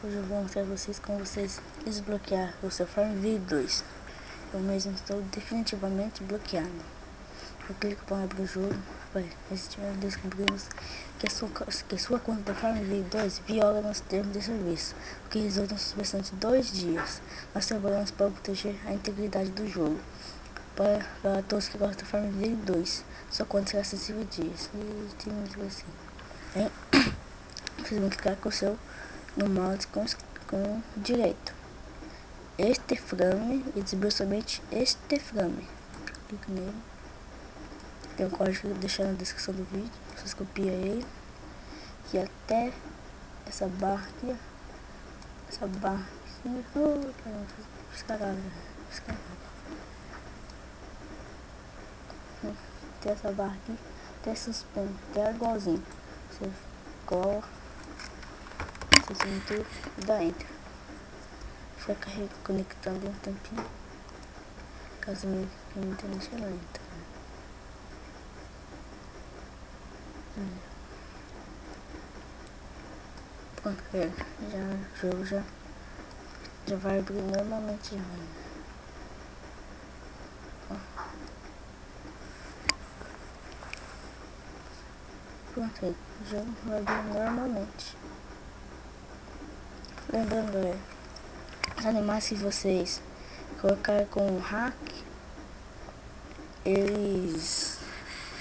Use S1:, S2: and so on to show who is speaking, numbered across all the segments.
S1: Hoje eu vou mostrar a vocês como vocês desbloquear o seu Farmville 2. Eu mesmo estou definitivamente bloqueado. Eu clico para abrir o jogo, descobrimos que a sua conta da Farmville 2 viola nos termos de serviço, o que resulta em suspensão de 2 dias. Nós trabalhamos para proteger a integridade do jogo. Para todos que gostam da Farmville 2, sua conta será acessível dias. E tem muito assim. Vocês vão clicar com o seu no mouse com direito. Este frame e desbloqueia somente este frame. Clique nele. Tem um código deixando na descrição do vídeo. Vocês copiam ele. E até essa barra aqui, ó. Essa barra aqui. Descarado. Tem essa barra aqui. Até suspende. Até igualzinho. Você coloca. Tudo dá enter. Fica conectando um tempinho. Caso minha internet é lenta. Pronto, o jogo já vai abrir normalmente já. Pronto, o jogo vai abrir normalmente. Lembrando, galera, os animais que vocês colocarem com o hack,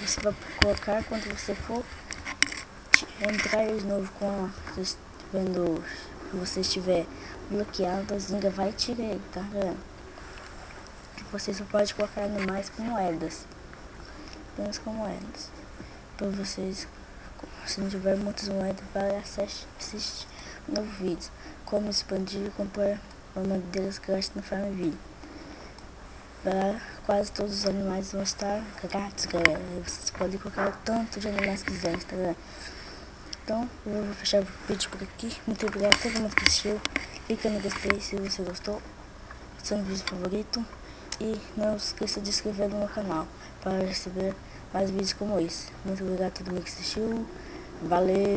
S1: você vai colocar quando você for entrar eles de novo quando você estiver bloqueado, a Zinga vai tirar ele, tá vendo? Você só pode colocar animais com moedas, apenas com moedas. Para vocês, se não tiver muitas moedas, vai assistir novo vídeo, como expandir e comprar uma delas grátis no Farmville. Para quase todos os animais vão estar grátis, galera. Vocês podem colocar o tanto de animais que quiserem, tá vendo? Então, eu vou fechar o vídeo por aqui. Muito obrigado a todo mundo que assistiu. Clica no gostei se você gostou, seu vídeo favorito. E não se esqueça de se inscrever no meu canal para receber mais vídeos como esse. Muito obrigado a todo mundo que assistiu. Valeu!